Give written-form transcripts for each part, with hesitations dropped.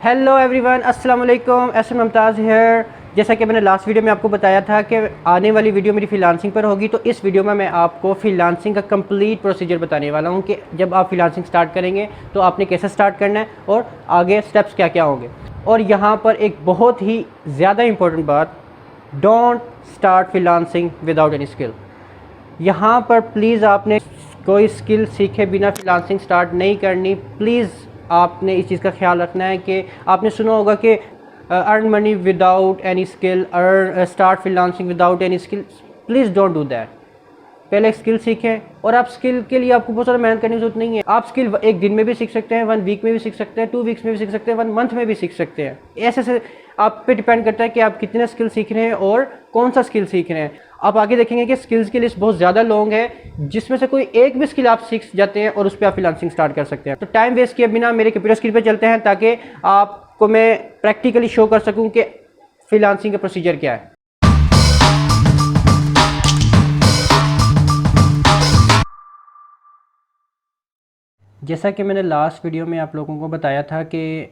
Hello everyone, अस्सलाम वालेकुम। SM Mumtaz here. जैसा कि मैंने लास्ट वीडियो में आपको बताया था कि आने वाली वीडियो मेरी फ्रीलांसिंग पर होगी, तो इस वीडियो में मैं आपको फ्रीलांसिंग का कंप्लीट प्रोसीजर बताने वाला हूं कि जब आप फ्रीलांसिंग स्टार्ट करेंगे तो आपने कैसे स्टार्ट करना है और आगे स्टेप्स क्या क्या होंगे। और यहाँ पर एक बहुत ही ज़्यादा इंपॉर्टेंट बात, don't start freelancing without any skill. यहाँ पर प्लीज़ आपने कोई स्किल सीखे बिना फ्रीलांसिंग स्टार्ट नहीं करनी। प्लीज़ आपने इस चीज़ का ख्याल रखना है कि आपने सुना होगा कि earn money without any skill, earn start freelancing without any skill. Please don't do that. पहले एक स्किल सीखें, और आप स्किल के लिए आपको बहुत ज़्यादा मेहनत करने की जरूरत नहीं है। आप स्किल एक दिन में भी सीख सकते हैं, 1 वीक में भी सीख सकते हैं, 2 वीक्स में भी सीख सकते हैं, 1 मंथ में भी सीख सकते हैं। ऐसे से आप पे डिपेंड करता है कि आप कितने स्किल सीख रहे हैं और कौन सा स्किल सीख रहे हैं। आप आगे देखेंगे कि स्किल्स की लिस्ट बहुत ज़्यादा लॉन्ग है, जिसमें से कोई एक भी स्किल आप सीख जाते हैं और उस पर आप फ्रीलांसिंग स्टार्ट कर सकते हैं। तो टाइम वेस्ट किए बिना मेरे कंप्यूटर स्क्रीन पर चलते हैं, ताकि आपको मैं प्रैक्टिकली शो कर सकूँ कि फ्रीलांसिंग का प्रोसीजर क्या है। जैसा कि मैंने लास्ट वीडियो में आप लोगों को बताया था कि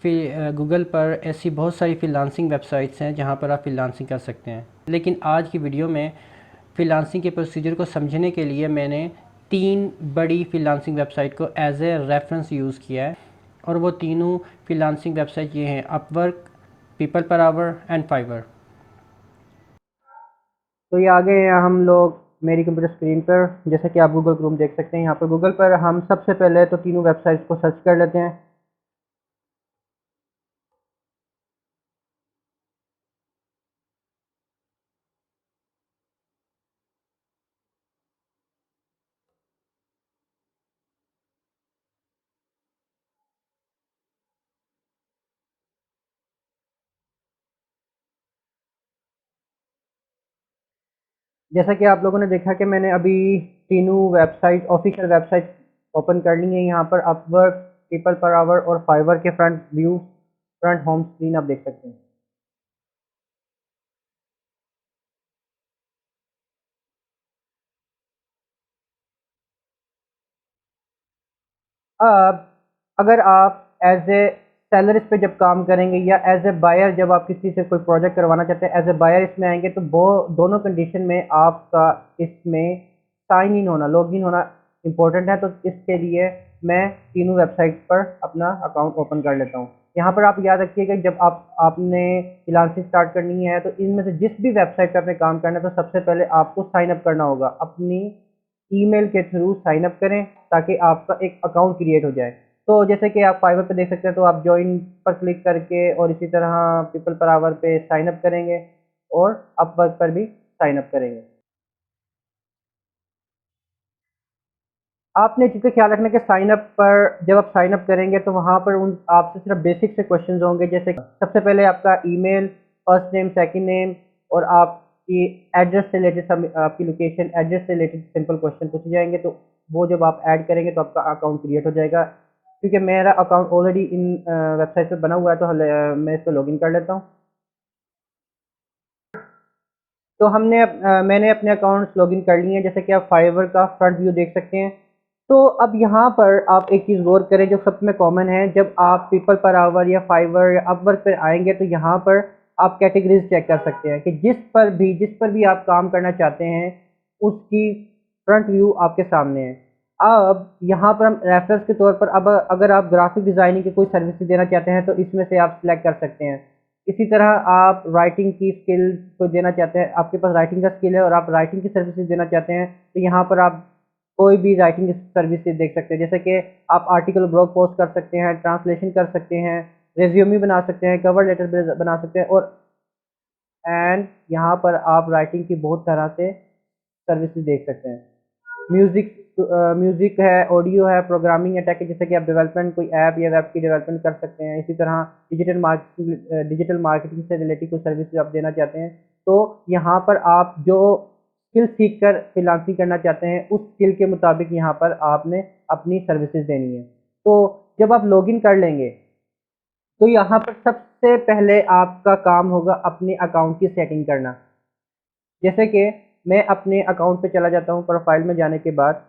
फिर गूगल पर ऐसी बहुत सारी फ्रीलांसिंग वेबसाइट्स हैं जहां पर आप फ्रीलांसिंग कर सकते हैं। लेकिन आज की वीडियो में फ्रीलांसिंग के प्रोसीजर को समझने के लिए मैंने 3 बड़ी फ्रीलांसिंग वेबसाइट को एज ए रेफरेंस यूज़ किया है। और वो तीनों फ्रीलांसिंग वेबसाइट ये हैं: Upwork, People per Hour and Fiverr. तो ये आ गए हैं हम लोग मेरी कंप्यूटर स्क्रीन पर। जैसे कि आप गूगल क्रोम देख सकते हैं, यहाँ पर गूगल पर हम सबसे पहले तो तीनों वेबसाइट्स को सर्च कर लेते हैं। जैसा कि आप लोगों ने देखा कि मैंने अभी तीनों वेबसाइट, ऑफिशियल वेबसाइट ओपन कर ली है। यहाँ पर अपवर्क, पीपल पर आवर और फाइवर के front view, front home screen आप देख सकते हैं। अब अगर आप एज ए सेलर इस पे जब काम करेंगे, या एज ए बायर जब आप किसी से कोई प्रोजेक्ट करवाना चाहते हैं, एज ए बायर इसमें आएंगे, तो वो दोनों कंडीशन में आपका इसमें साइन इन होना, लॉग इन होना इम्पोर्टेंट है। तो इसके लिए मैं तीनों वेबसाइट पर अपना अकाउंट ओपन कर लेता हूँ। यहाँ पर आप याद रखिएगा, जब आपने फ्रीलांसिंग स्टार्ट करनी है तो इनमें से जिस भी वेबसाइट पर आपने काम करना है, तो सबसे पहले आपको साइन अप करना होगा। अपनी ईमेल के थ्रू साइन अप करें ताकि आपका एक अकाउंट क्रिएट हो जाए। तो जैसे कि आप फाइवर पे देख सकते हैं, तो आप ज्वाइन पर क्लिक करके और इसी तरह पीपल पर आवर पे साइन अप करेंगे और अपवर्क पर भी साइन अप करेंगे। आपने चीज़ का ख्याल रखना कि साइन अप पर जब आप साइन अप करेंगे तो वहाँ पर उन आपसे सिर्फ बेसिक से क्वेश्चंस होंगे। जैसे सबसे पहले आपका email, first name, second name और आपकी एड्रेस से रिलेटेड, आपकी लोकेशन, एड्रेस से रिलेटेड सिंपल क्वेश्चन पूछे जाएंगे। तो वो जब आप ऐड करेंगे तो आपका अकाउंट क्रिएट हो जाएगा। क्योंकि मेरा अकाउंट ऑलरेडी इन वेबसाइट पर बना हुआ है, तो मैं इस पर लॉगिन कर लेता हूँ। तो मैंने अपने अकाउंट्स लॉगिन कर लिए हैं। जैसे कि आप फाइवर का फ्रंट व्यू देख सकते हैं। तो अब यहाँ पर आप एक चीज़ गौर करें जो सब में कॉमन है, जब आप पीपल पर आवर या फाइवर या अपवर्क पर आएंगे तो यहाँ पर आप कैटेगरीज चेक कर सकते हैं कि जिस पर भी आप काम करना चाहते हैं उसकी फ्रंट व्यू आपके सामने है। अब यहाँ पर हम रेफरेंस के तौर पर, अब अगर आप ग्राफिक डिज़ाइनिंग की कोई सर्विस देना चाहते हैं तो इसमें से आप सिलेक्ट कर सकते हैं। इसी तरह आप राइटिंग की स्किल को देना चाहते हैं, आपके पास राइटिंग का स्किल है और आप राइटिंग की सर्विसेज देना चाहते हैं, तो यहाँ पर आप कोई भी राइटिंग सर्विसेज देख सकते हैं। जैसे कि आप आर्टिकल, ब्लॉग पोस्ट कर सकते हैं, ट्रांसलेशन कर सकते हैं, रेज्यूमे बना सकते हैं, कवर लेटर बना सकते हैं, और एंड यहाँ पर आप राइटिंग की बहुत तरह से सर्विसेज देख सकते हैं। म्यूजिक म्यूजिक है, ऑडियो है, प्रोग्रामिंग है, टेक है। जैसे कि आप डेवलपमेंट, कोई ऐप या वेब की डेवलपमेंट कर सकते हैं। इसी तरह डिजिटल मार्केटिंग से रिलेटेड कोई सर्विस आप देना चाहते हैं, तो यहाँ पर आप जो स्किल सीख कर फ्रीलांसिंग करना चाहते हैं उस स्किल के मुताबिक यहाँ पर आपने अपनी सर्विसेज देनी है। तो जब आप लॉगिन कर लेंगे तो यहाँ पर सबसे पहले आपका काम होगा अपने अकाउंट की सेटिंग करना। जैसे कि मैं अपने अकाउंट पे चला जाता हूँ। प्रोफाइल में जाने के बाद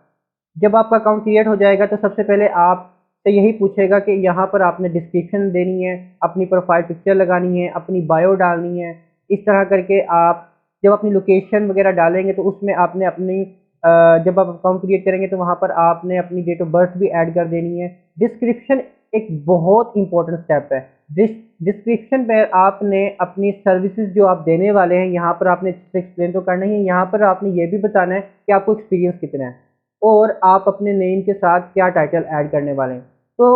जब आपका अकाउंट क्रिएट हो जाएगा तो सबसे पहले आप तो यही पूछेगा कि यहाँ पर आपने डिस्क्रिप्शन देनी है, अपनी प्रोफाइल पिक्चर लगानी है, अपनी बायो डालनी है। इस तरह करके आप जब अपनी लोकेशन वगैरह डालेंगे तो उसमें आपने अपनी जब आप अकाउंट क्रिएट करेंगे तो वहाँ पर आपने अपनी डेट ऑफ बर्थ भी ऐड कर देनी है। डिस्क्रिप्शन एक बहुत इंपॉर्टेंट स्टेप है। डिस्क्रिप्शन पर आपने अपनी सर्विसेज जो आप देने वाले हैं यहाँ पर आपने एक्सप्लेन तो करना ही है। यहाँ पर आपने ये भी बताना है कि आपको एक्सपीरियंस कितना है और आप अपने नेम के साथ क्या टाइटल ऐड करने वाले हैं। तो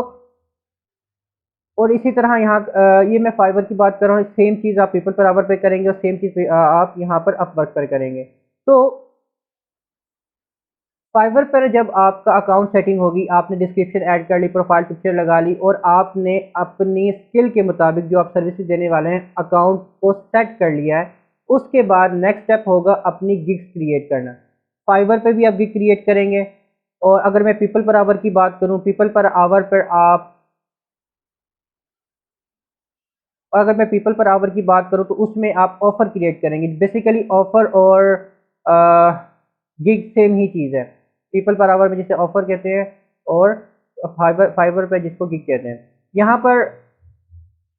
और इसी तरह यहाँ ये मैं फाइवर की बात कर रहा हूँ, सेम चीज़ आप पीपल पर आवर पे करेंगे और सेम चीज़ आप यहाँ पर अपवर्क पर करेंगे। तो फाइवर पर जब आपका अकाउंट सेटिंग होगी, आपने डिस्क्रिप्शन ऐड कर ली, प्रोफाइल पिक्चर लगा ली और आपने अपनी स्किल के मुताबिक जो आप सर्विसेज देने वाले हैं अकाउंट को सेट कर लिया है, उसके बाद नेक्स्ट स्टेप होगा अपनी गिग्स क्रिएट करना। फाइवर पर भी आप गिग क्रिएट करेंगे। और अगर मैं पीपल पर आवर की बात करूं, पीपल पर आवर पर आप और अगर मैं पीपल पर आवर की बात करूं तो उसमें आप ऑफ़र क्रिएट करेंगे। बेसिकली ऑफ़र और गिग सेम ही चीज़ है। पीपल पर आवर में जिसे ऑफ़र कहते हैं और फाइवर फाइवर पे जिसको गिग कहते हैं। यहाँ पर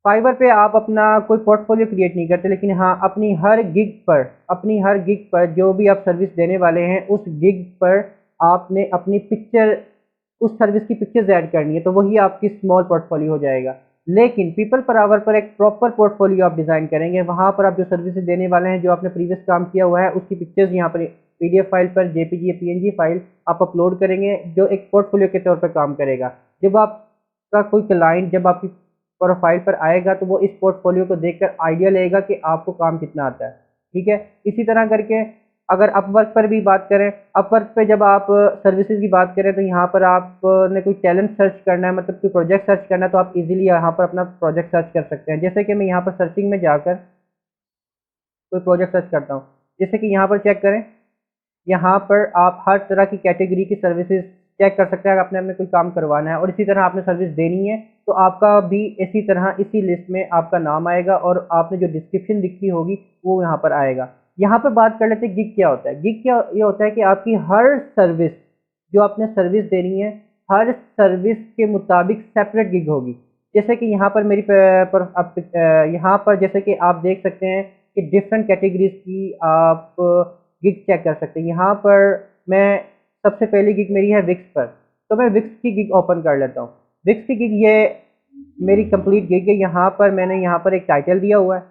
फाइवर पे आप अपना कोई पोर्टफोलियो क्रिएट नहीं करते, लेकिन हाँ अपनी हर गिग पर जो भी आप सर्विस देने वाले हैं उस गिग पर आपने अपनी पिक्चर, उस सर्विस की पिक्चर्स ऐड करनी है, तो वही आपकी स्मॉल पोर्टफोलियो हो जाएगा। लेकिन पीपल पर आवर पर एक प्रॉपर पोर्टफोलियो आप डिज़ाइन करेंगे। वहाँ पर आप जो सर्विसेज देने वाले हैं, जो आपने प्रीवियस काम किया हुआ है, उसकी पिक्चर्स यहाँ पर पीडीएफ फाइल पर, जेपीजी या पीएनजी फाइल आप अपलोड करेंगे, जो एक पोर्टफोलियो के तौर पर काम करेगा। जब आपका कोई क्लाइंट जब आपकी प्रोफाइल पर आएगा तो वो इस पोर्टफोलियो को देखकर आइडिया लेगा कि आपको काम कितना आता है। ठीक है, इसी तरह करके अगर अपवर्क पर भी बात करें, अपवर्क पे जब आप सर्विसेज की बात करें तो यहाँ पर आपने कोई टैलेंट सर्च करना है, मतलब कोई प्रोजेक्ट सर्च करना है, तो आप इजीली यहाँ पर अपना प्रोजेक्ट सर्च कर सकते हैं। जैसे कि मैं यहाँ पर सर्चिंग में जाकर कोई प्रोजेक्ट सर्च करता हूँ, जैसे कि यहाँ पर चेक करें, यहाँ पर आप हर तरह की कैटेगरी की सर्विसेज चेक कर सकते हैं। अगर आपने अपने कोई काम करवाना है और इसी तरह आपने सर्विस देनी है तो आपका भी इसी तरह इसी लिस्ट में आपका नाम आएगा और आपने जो डिस्क्रिप्शन लिखी होगी वो यहाँ पर आएगा। यहाँ पर बात कर लेते हैं गिग क्या होता है। गिग क्या ये होता है कि आपकी हर सर्विस, जो आपने सर्विस देनी है, हर सर्विस के मुताबिक सेपरेट गिग होगी। जैसे कि यहाँ पर यहाँ पर जैसे कि आप देख सकते हैं कि डिफरेंट कैटेगरीज की आप गिग चेक कर सकते हैं। यहाँ पर मैं सबसे पहली गिग मेरी है विक्स पर, तो मैं विक्स की गिग ओपन कर लेता हूँ। विक्स की गिग ये मेरी कंप्लीट गिग है। यहाँ पर मैंने यहाँ पर एक टाइटल दिया हुआ है,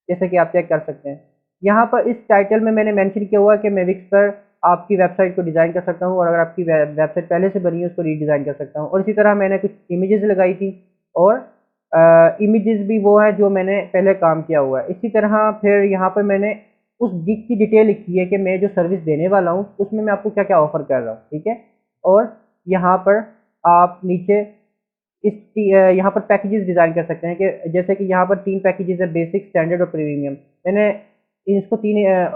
जैसे कि आप चेक कर सकते हैं। यहाँ पर इस टाइटल में मैंने मेंशन किया हुआ है कि मैं विक्स पर आपकी वेबसाइट को डिज़ाइन कर सकता हूँ और अगर आपकी वेबसाइट पहले से बनी है उसको रीडिज़ाइन कर सकता हूँ। और इसी तरह मैंने कुछ इमेजेस लगाई थी और इमेजेस भी वो है जो मैंने पहले काम किया हुआ है। इसी तरह फिर यहाँ पर मैंने उस गिग की डिटेल लिखी है कि मैं जो सर्विस देने वाला हूँ उसमें मैं आपको क्या क्या ऑफर कर रहा हूँ। ठीक है, और यहाँ पर आप नीचे यहाँ पर पैकेजेस डिज़ाइन कर सकते हैं कि जैसे कि यहाँ पर 3 पैकेजेस है, बेसिक, स्टैंडर्ड और प्रीमियम। मैंने इसको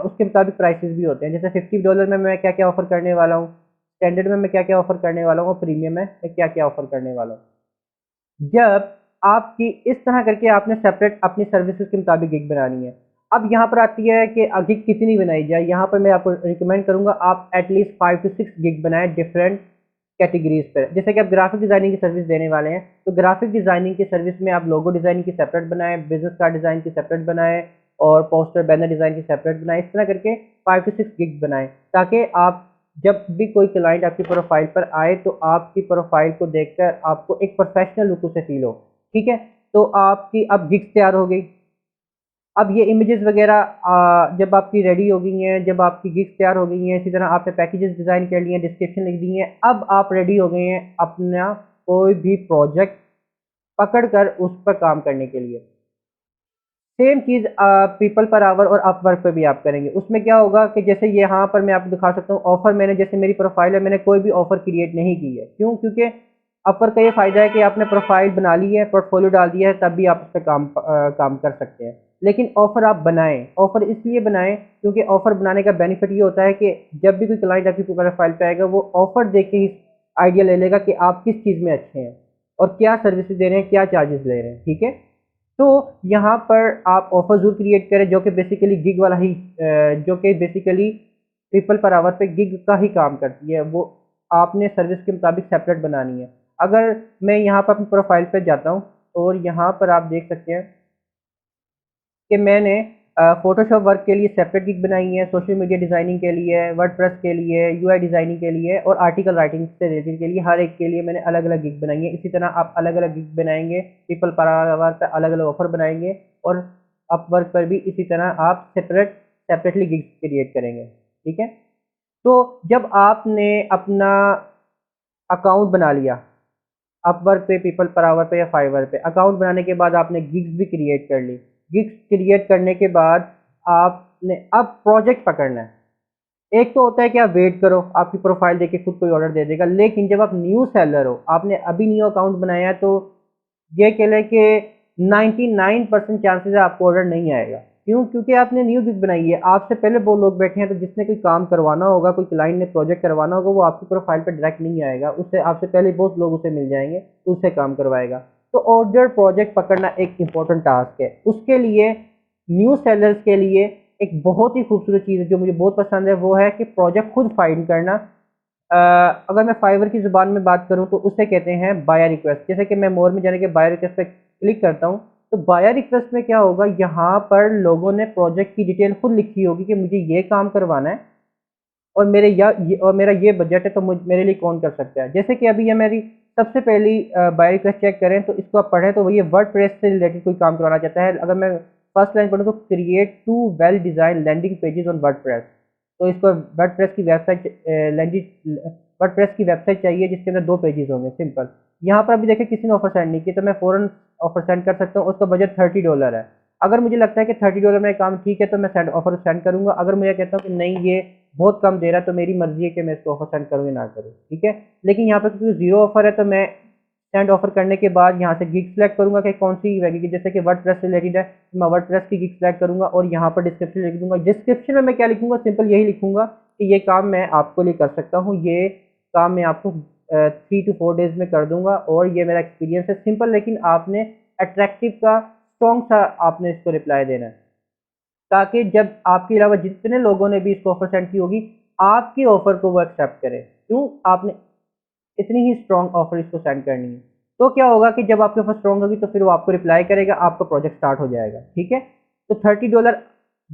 उसके मुताबिक प्राइसेस भी होते हैं। जैसे $50 में मैं क्या क्या ऑफर करने वाला हूँ, स्टैंडर्ड में मैं क्या क्या ऑफर करने वाला हूँ और प्रीमियम में मैं क्या क्या ऑफर करने वाला हूँ। जब आपकी इस तरह करके आपने सेपरेट अपनी सर्विसेज के मुताबिक गिग बनानी है। अब यहाँ पर आती है कि गिग कितनी बनाई जाए। यहाँ पर मैं आपको रिकमेंड करूँगा आप एटलीस्ट 5 से 6 गिग बनाएं डिफरेंट कैटेगरीज पर। जैसे कि आप ग्राफिक डिज़ाइनिंग की सर्विस देने वाले हैं तो ग्राफिक डिज़ाइनिंग की सर्विस में आप लोगो डिज़ाइनिंग की सेपरेट बनाएं, बिजनेस कार्ड डिज़ाइन की सेपरेट बनाएं और पोस्टर बैनर डिज़ाइन की सेपरेट बनाएं। इस तरह करके 5 से 6 गिग बनाएं ताकि आप जब भी कोई क्लाइंट आपकी प्रोफाइल पर आए तो आपकी प्रोफाइल को देखकर आपको एक प्रोफेशनल लुक से फील हो। ठीक है, तो आपकी अब गिग्स तैयार हो गई। अब ये इमेजेस वगैरह जब आपकी रेडी हो गई हैं, जब आपकी गिग्स तैयार हो गई हैं, इसी तरह आपने पैकेजेस डिज़ाइन कर लिए हैं, डिस्क्रिप्शन लिख दी है, अब आप रेडी हो गए हैं अपना कोई भी प्रोजेक्ट पकड़कर उस पर काम करने के लिए। Same cheese people per our और अपवर्क पे भी आप करेंगे। उसमें क्या होगा कि जैसे यहाँ पर मैं आपको दिखा सकता हूँ ऑफर, मैंने जैसे मेरी प्रोफाइल है, मैंने कोई भी ऑफर क्रिएट नहीं की है। क्यों? क्योंकि अपवर्क का ये फ़ायदा है कि आपने प्रोफाइल बना ली है, पोर्टफोलियो डाल दिया है, तब भी आप उस पर काम कर सकते हैं। लेकिन ऑफर आप बनाएं, ऑफर इसलिए बनाएं क्योंकि ऑफर बनाने का बेनिफिट ये होता है कि जब भी कोई क्लाइंट आपकी प्रोफाइल पे आएगा वो ऑफर देख के ही आइडिया ले लेगा कि आप किस चीज़ में अच्छे हैं और क्या सर्विसेज दे रहे हैं, क्या चार्जेस ले रहे हैं। ठीक है, तो यहाँ पर आप ऑफर जरूर क्रिएट करें जो कि बेसिकली गिग वाला ही जो कि बेसिकली पीपल पर आवर पे गिग का ही काम करती है। वो आपने सर्विस के मुताबिक सेपरेट बनानी है। अगर मैं यहाँ पर अपनी प्रोफाइल पे जाता हूँ और यहाँ पर आप देख सकते हैं कि मैंने फ़ोटोशॉप वर्क के लिए सेपरेट गिग बनाई है, सोशल मीडिया डिज़ाइनिंग के लिए, वर्डप्रेस के लिए, यूआई डिज़ाइनिंग के लिए और आर्टिकल राइटिंग से रिलेटेड के लिए हर एक के लिए मैंने अलग-अलग गिग बनाई है। इसी तरह आप अलग-अलग गिग बनाएँगे, पीपल पावर पे अलग-अलग ऑफ़र बनाएँगे और अपवर्क पर भी इसी तरह आप सेपरेटली गिग्स क्रिएट करेंगे, ठीक है? तो जब आपने अपना अकाउंट बना लिया, अपवर्क पे, पीपल पर आवर पे या फाइवर पे, अकाउंट बनाने के बाद आपने गिग्स भी क्रिएट कर ली। गिग्स क्रिएट करने के बाद आपने अब प्रोजेक्ट पकड़ना है। एक तो होता है कि आप वेट करो, आपकी प्रोफाइल देख के खुद कोई ऑर्डर दे देगा, लेकिन जब आप न्यू सेलर हो, आपने अभी न्यू अकाउंट बनाया है, तो ये कह लें कि 99% चांसेस है आपको ऑर्डर नहीं आएगा। क्यों? क्योंकि आपने न्यू गिग बनाई है, आपसे पहले वो लोग बैठे हैं, तो जिसने कोई काम करवाना होगा, कोई क्लाइंट ने प्रोजेक्ट करवाना होगा, वो आपकी प्रोफाइल पे डायरेक्ट नहीं आएगा, उससे आपसे पहले बहुत लोग उसे मिल जाएंगे, तो उससे काम करवाएगा। तो ऑर्डर प्रोजेक्ट पकड़ना एक इंपॉर्टेंट टास्क है। उसके लिए न्यू सेलर्स के लिए एक बहुत ही खूबसूरत चीज़ है जो मुझे बहुत पसंद है, वो है कि प्रोजेक्ट खुद फाइंड करना। अगर मैं फाइवर की ज़ुबान में बात करूँ तो उसे कहते हैं बायर रिक्वेस्ट। जैसे कि मैं मोर में जाने के बायर रिक्वेस्ट पे क्लिक करता हूँ, तो बायर रिक्वेस्ट में क्या होगा, यहाँ पर लोगों ने प्रोजेक्ट की डिटेल खुद लिखी होगी कि मुझे ये काम करवाना है और मेरा ये बजट है, तो मेरे लिए कौन कर सकता है। जैसे कि अभी ये मेरी सबसे पहली बाय रिक्वेस्ट चेक करें, तो इसको आप पढ़ें, तो वो ये वर्डप्रेस से रिलेटेड कोई काम करवाना चाहता है। अगर मैं फर्स्ट लाइन पढ़ूँ तो create 2 well designed landing pages on WordPress. तो इसको वर्डप्रेस की वेबसाइट वर्डप्रेस की वेबसाइट चाहिए जिसके अंदर 2 पेजेस होंगे, सिंपल। यहाँ पर अभी देखिए किसी ने ऑफर सेंड नहीं किया, तो मैं फ़ौरन ऑफर सेंड कर सकता हूँ। उसका बजट $30 है। अगर मुझे लगता है कि $30 में काम ठीक है, तो मैं ऑफर सेंड करूँगा। अगर मुझे कहता हूँ कि नहीं, ये बहुत कम दे रहा है, तो मेरी मर्जी है कि मैं इसको ऑफर सेंड करूँ या ना करूँ, ठीक है। लेकिन यहाँ पर क्योंकि ज़ीरो ऑफर है, तो मैं सेंड ऑफर करने के बाद यहाँ से गिग सेलेक्ट करूँगा कि कौन सी लगेगी। जैसे कि वर्डप्रेस से रिलेटेड है, तो मैं वर्डप्रेस की गिग सेलेक्ट करूँगा और यहाँ पर डिस्क्रिप्शन लिख दूँगा। डिस्क्रिप्शन में मैं क्या लिखूँगा, सिंपल यही लिखूँगा कि ये काम मैं आपको लिए कर सकता हूँ, ये काम मैं आपको 3 to 4 डेज़ में कर दूँगा और ये मेरा एक्सपीरियंस है, सिंपल। लेकिन आपने अट्रैक्टिव का स्ट्रॉन्ग सा आपने इसको रिप्लाई देना है, ताकि जब आपके अलावा जितने लोगों ने भी इसको ऑफर सेंड की होगी, आपकी ऑफर को वो एक्सेप्ट करें। क्यों? आपने इतनी ही स्ट्रॉन्ग ऑफर इसको सेंड करनी है। तो क्या होगा कि जब आपके ऑफर स्ट्रॉन्ग होगी, तो फिर वो आपको रिप्लाई करेगा, आपका प्रोजेक्ट स्टार्ट हो जाएगा, ठीक है। तो $30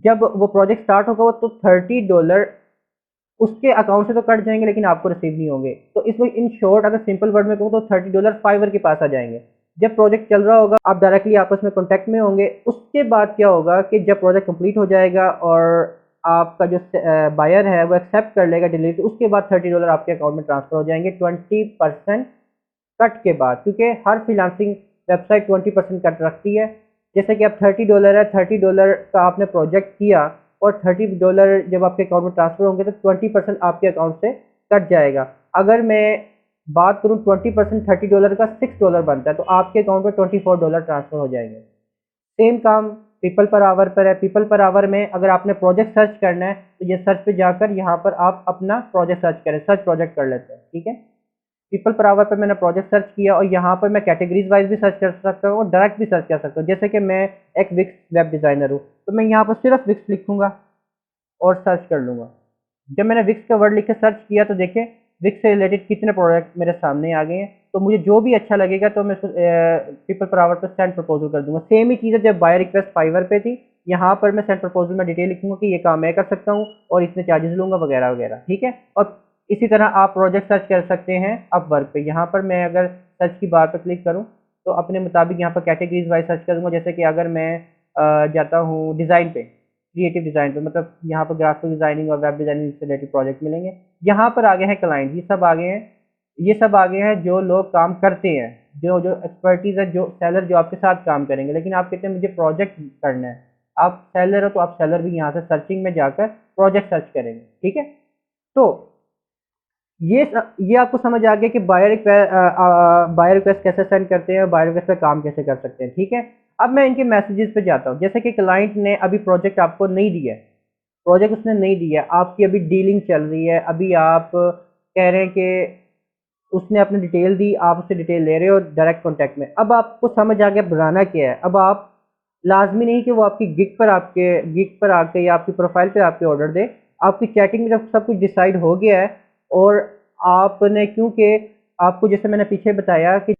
जब वो प्रोजेक्ट स्टार्ट होगा, तो $30 उसके अकाउंट से तो कट जाएंगे, लेकिन आपको रिसीव नहीं होंगे। तो इसमें इन शॉर्ट अगर सिंपल वर्ड में कहूँ, तो $30 फाइवर के पास आ जाएंगे। जब प्रोजेक्ट चल रहा होगा, आप डायरेक्टली आपस में कॉन्टैक्ट में होंगे। उसके बाद क्या होगा कि जब प्रोजेक्ट कंप्लीट हो जाएगा और आपका जो बायर है वो एक्सेप्ट कर लेगा डिलीवरी, तो उसके बाद $30 आपके अकाउंट में ट्रांसफर हो जाएंगे 20% कट के बाद। क्योंकि हर फ्रीलांसिंग वेबसाइट 20% कट रखती है। जैसे कि अब $30 है, $30 का आपने प्रोजेक्ट किया और $30 जब आपके अकाउंट में ट्रांसफर होंगे, तो 20% आपके अकाउंट से कट जाएगा। अगर मैं बात करूं 20% $30 का $6 बनता है, तो आपके अकाउंट में $24 ट्रांसफर हो जाएंगे। सेम काम पीपल पर आवर पर है। पीपल पर आवर में अगर आपने प्रोजेक्ट सर्च करना है, तो ये सर्च पे जाकर यहाँ पर आप अपना प्रोजेक्ट सर्च करें, सर्च प्रोजेक्ट कर लेते हैं, ठीक है। पीपल पर आवर पर मैंने प्रोजेक्ट सर्च किया और यहाँ पर मैं कैटेगरीज वाइज भी सर्च कर सकता हूँ और डायरेक्ट भी सर्च कर सकता हूँ। जैसे कि मैं एक विक्स वेब डिज़ाइनर हूँ, तो मैं यहाँ पर सिर्फ विक्स लिखूंगा और सर्च कर लूँगा। जब मैंने विक्स का वर्ड लिख के सर्च किया, तो देखिए विक्स से रिलेटेड कितने प्रोडक्ट मेरे सामने आ गए हैं। तो मुझे जो भी अच्छा लगेगा, तो मैं पीपल पर आवर पर सेंड प्रपोजल कर दूंगा। सेम ही चीज़ है जब बाय रिक्वेस्ट फाइवर पे थी, यहाँ पर मैं सेंड प्रपोजल में डिटेल लिखूंगा कि ये काम मैं कर सकता हूँ और इतने चार्जेस लूंगा वगैरह वगैरह, ठीक है। और इसी तरह आप प्रोजेक्ट सर्च कर सकते हैं अपवर्क पे। यहाँ पर मैं अगर सर्च की बार पर क्लिक करूँ, तो अपने मुताबिक यहाँ पर कैटेगरीज वाइज सर्च करूँगा। जैसे कि अगर मैं जाता हूँ डिज़ाइन पे, क्रिएटिव डिज़ाइन पे, मतलब यहाँ पर ग्राफिक डिज़ाइनिंग और वेब डिज़ाइनिंग से रिलेटेड प्रोजेक्ट मिलेंगे। यहाँ पर आगे हैं क्लाइंट, ये सब आगे हैं जो लोग काम करते हैं, जो जो एक्सपर्टीज़ है, जो सेलर जो आपके साथ काम करेंगे। लेकिन आप कहते हैं मुझे प्रोजेक्ट करना है, आप सेलर हो, तो आप सेलर भी यहाँ से सर्चिंग में जाकर प्रोजेक्ट सर्च करेंगे, ठीक है। तो ये आपको समझ आ गया कि बायर रिक्वेस्ट कैसे सेंड करते हैं, बायर रिक्वेस्ट पे काम कैसे कर सकते हैं, ठीक है। अब मैं इनके मैसेजेस पे जाता हूँ। जैसे कि क्लाइंट ने अभी प्रोजेक्ट आपको नहीं दिया है, प्रोजेक्ट उसने नहीं दिया है, आपकी अभी डीलिंग चल रही है, अभी आप कह रहे हैं कि उसने अपनी डिटेल दी, आप उससे डिटेल ले रहे हो डायरेक्ट कॉन्टैक्ट में। अब आपको समझ आ गया बनाना क्या है। अब आप लाजमी नहीं कि वो आपकी गिग पर आके या आपकी प्रोफाइल पे आपके ऑर्डर दे। आपकी चैटिंग में जब सब कुछ डिसाइड हो गया है और आपने क्योंकि आपको जैसे मैंने पीछे बताया कि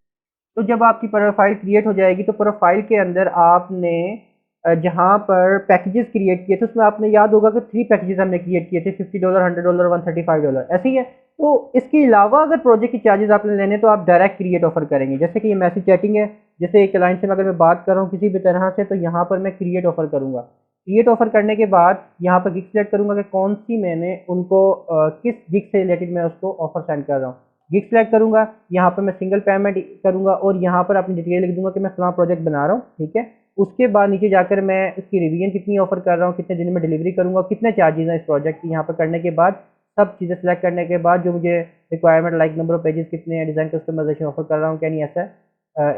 तो जब आपकी प्रोफाइल क्रिएट हो जाएगी तो प्रोफाइल के अंदर आपने जहाँ पर पैकेजेस क्रिएट किए थे उसमें आपने याद होगा कि 3 पैकेजेस हमने क्रिएट किए थे, $50, $100, $135, ऐसे ही है। तो इसके अलावा अगर प्रोजेक्ट की चार्जेस आपने लेने तो आप डायरेक्ट क्रिएट ऑफर करेंगे। जैसे कि ये मैसेज चैटिंग है, जैसे एक क्लाइंट से अगर मैं बात कर रहा हूँ किसी भी तरह से, तो यहाँ पर मैं क्रिएट ऑफर करूँगा। क्रिएट ऑफर करने के बाद यहाँ पर गिग सेलेक्ट करूँगा कि कौन सी मैंने उनको किस गिग से रिलेटेड मैं उसको ऑफर सेंड कर रहा हूँ। गिग सेलेक्ट करूँगा, यहाँ पर मैं सिंगल पेमेंट करूँगा और यहाँ पर अपनी डिटेल लिख दूंगा कि मैं फलां प्रोजेक्ट बना रहा हूँ, ठीक है। उसके बाद नीचे जाकर मैं इसकी रिवीजन कितनी ऑफर कर रहा हूँ, कितने दिन में डिलीवरी करूँगा, कितने चार्जेस हैं इस प्रोजेक्ट की, यहाँ पर करने के बाद सब चीज़ें सेलेक्ट करने के बाद जो मुझे requirement like number of pages कितने हैं, डिज़ाइन कस्टमाइजेशन ऑफर कर रहा हूँ क्या नहीं, ऐसा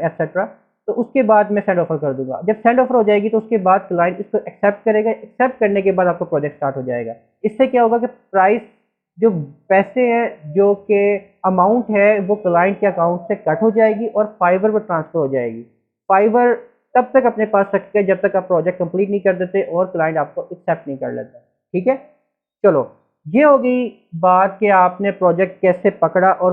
एक्सेट्रा। तो उसके बाद मैं सेंड ऑफर कर दूंगा। जब सेंड ऑफर हो जाएगी तो उसके बाद क्लाइंट इसको एक्सेप्ट करेगा। एक्सेप्ट करने के बाद आपका प्रोजेक्ट स्टार्ट हो जाएगा। इससे क्या होगा कि प्राइस जो पैसे हैं जो कि अमाउंट है वो क्लाइंट के अकाउंट से कट हो जाएगी और फाइवर पर ट्रांसफ़र हो जाएगी। फाइवर तब तक अपने पास रखते हैं जब तक आप प्रोजेक्ट कंप्लीट नहीं कर देते और क्लाइंट आपको एक्सेप्ट नहीं कर लेता, ठीक है। चलो, ये हो गई बात कि आपने प्रोजेक्ट कैसे पकड़ा और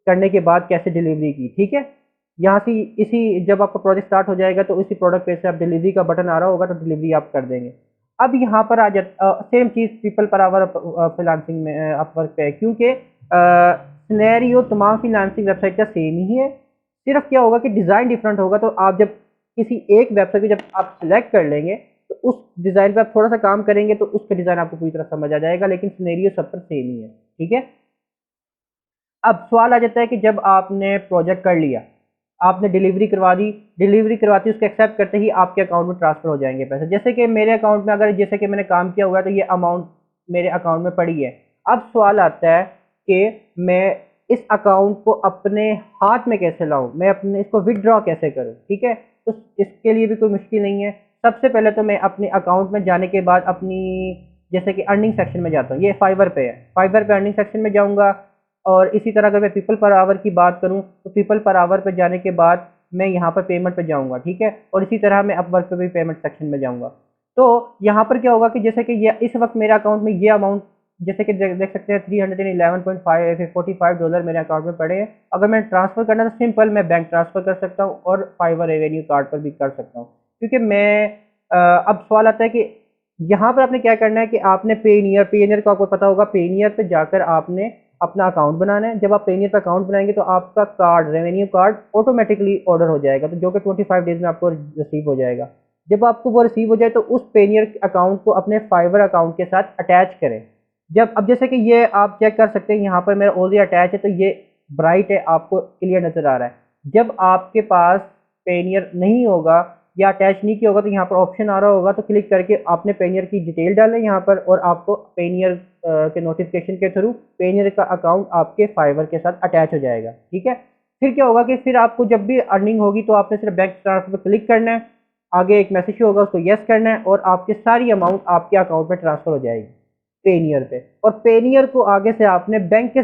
करने के बाद कैसे डिलीवरी की, ठीक है। यहाँ से इसी जब आपका प्रोजेक्ट स्टार्ट हो जाएगा तो इसी प्रोडक्ट पे से आप डिलीवरी का बटन आ रहा होगा तो डिलीवरी आप कर देंगे। अब यहाँ पर आ जाता same cheese people per our freelancing में अपवर्क पे है, क्योंकि सिनेरियो तमाम फ्रीलांसिंग वेबसाइट का सेम ही है। सिर्फ क्या होगा कि डिज़ाइन डिफरेंट होगा। तो आप जब किसी एक वेबसाइट को जब आप सिलेक्ट कर लेंगे तो उस डिज़ाइन पर आप थोड़ा सा काम करेंगे तो उसका डिज़ाइन आपको पूरी तरह समझ आ जाएगा, लेकिन सिनेरियो सब पर सेम ही है, ठीक है। अब सवाल आ जाता है कि जब आपने प्रोजेक्ट कर लिया, आपने डिलीवरी करवा दी, डिलीवरी करवाती उसको एक्सेप्ट करते ही आपके अकाउंट में ट्रांसफ़र हो जाएंगे पैसे। जैसे कि मेरे अकाउंट में अगर जैसे कि मैंने काम किया हुआ है तो ये अमाउंट मेरे अकाउंट में पड़ी है। अब सवाल आता है कि मैं इस अकाउंट को अपने हाथ में कैसे लाऊं, मैं अपने इसको विदड्रॉ कैसे करूं, ठीक है। तो इसके लिए भी कोई मुश्किल नहीं है। सबसे पहले तो मैं अपने अकाउंट में जाने के बाद अपनी जैसे कि अर्निंग सेक्शन में जाता हूँ। ये फाइवर पे है, फाइवर पे अर्निंग सेक्शन में जाऊँगा। और इसी तरह अगर मैं पीपल पर आवर की बात करूं तो पीपल पर आवर पर जाने के बाद मैं यहाँ पर पेमेंट पे जाऊँगा, ठीक है। और इसी तरह मैं अपवर्क पे भी पेमेंट सेक्शन में जाऊँगा। तो यहाँ पर क्या होगा कि जैसे कि ये इस वक्त मेरे अकाउंट में ये अमाउंट जैसे कि देख सकते हैं $311.45 मेरे अकाउंट में पड़े हैं। अगर मैं ट्रांसफ़र करना तो सिंपल मैं बैंक ट्रांसफ़र कर सकता हूँ और फाइवर रेवेन्यू कार्ड पर भी कर सकता हूँ, क्योंकि मैं अब सवाल आता है कि यहाँ पर आपने क्या करना है कि आपने पेनियर को आपको पता होगा, पेनियर पे जाकर आपने अपना अकाउंट बनाना है। जब आप पेनियर पे अकाउंट बनाएंगे तो आपका card revenue card automatically order हो जाएगा, तो जो कि 25 डेज में आपको रिसीव हो जाएगा। जब आपको वो रिसीव हो जाए तो उस पेनियर अकाउंट को अपने फाइवर अकाउंट के साथ अटैच करें। जब अब जैसे कि ये आप चेक कर सकते हैं यहाँ पर मेरा ऑलरेडी अटैच है तो ये ब्राइट है, आपको क्लियर नज़र आ रहा है। जब आपके पास पेनियर नहीं होगा या अटैच नहीं किया होगा तो यहाँ पर ऑप्शन आ रहा होगा, तो क्लिक करके आपने पेनियर की डिटेल डालें यहाँ पर और आपको पेनियर के नोटिफिकेशन के थ्रू पेनियर का अकाउंट आपके फाइवर के साथ अटैच हो जाएगा, ठीक है। फिर क्या होगा कि फिर आपको जब भी अर्निंग होगी तो आपने सिर्फ बैंक ट्रांसफर पर क्लिक करना है, आगे एक मैसेज होगा उसको यस करना है और आपकी सारी अमाउंट आपके अकाउंट में ट्रांसफ़र हो जाएगी पेनियर पे। और पेनियर को आगे से आपने बैंक के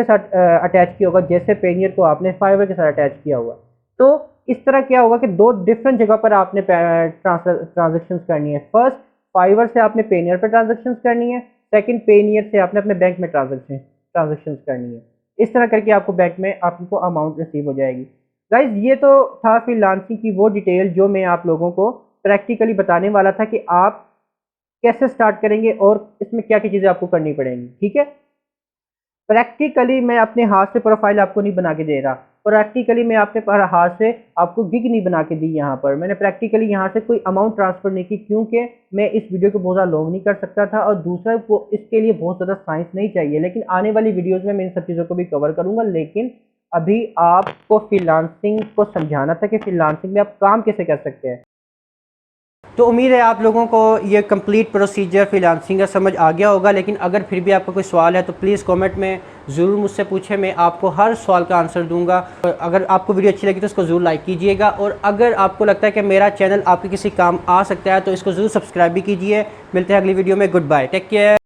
साथ अटैच किया होगा, जैसे पेनियर को आपने फाइवर के साथ अटैच किया हुआ। तो इस तरह क्या होगा कि दो डिफरेंट जगह पर आपने ट्रांजेक्शन्स करनी है। फर्स्ट फाइवर से आपने पेनियर पर ट्रांजेक्शन्स करनी है, सेकंड पेनियर से आपने अपने बैंक में ट्रांजेक्शन्स करनी है। इस तरह करके आपको बैंक में आपको अमाउंट रिसीव हो जाएगी। गाइज ये तो था फ्रीलांसिंग की वो डिटेल जो मैं आप लोगों को प्रैक्टिकली बताने वाला था कि आप कैसे स्टार्ट करेंगे और इसमें क्या क्या चीज़ें आपको करनी पड़ेंगी, ठीक है। प्रैक्टिकली मैं अपने हाथ से प्रोफाइल आपको नहीं बना के दे रहा, प्रैक्टिकली मैं अपने हाथ से आपको गिग नहीं बना के दी। यहाँ पर मैंने प्रैक्टिकली यहाँ से कोई अमाउंट ट्रांसफ़र नहीं की, क्योंकि मैं इस वीडियो को बहुत ज़्यादा लॉन्ग नहीं कर सकता था और दूसरा को इसके लिए बहुत ज़्यादा साइंस नहीं चाहिए। लेकिन आने वाली वीडियोज़ में मैं इन सब चीज़ों को भी कवर करूँगा। लेकिन अभी आपको फ्रीलांसिंग को समझाना था कि फ्रीलांसिंग में आप काम कैसे कर सकते हैं। तो उम्मीद है आप लोगों को ये कंप्लीट प्रोसीजर फ्रीलांसिंग का समझ आ गया होगा। लेकिन अगर फिर भी आपका कोई सवाल है तो प्लीज़ कमेंट में ज़रूर मुझसे पूछें, मैं आपको हर सवाल का आंसर दूंगा। अगर आपको वीडियो अच्छी लगी तो इसको ज़रूर लाइक कीजिएगा और अगर आपको लगता है कि मेरा चैनल आपके किसी काम आ सकता है तो इसको ज़रूर सब्सक्राइब भी कीजिए। मिलते हैं अगली वीडियो में। Good bye, take care.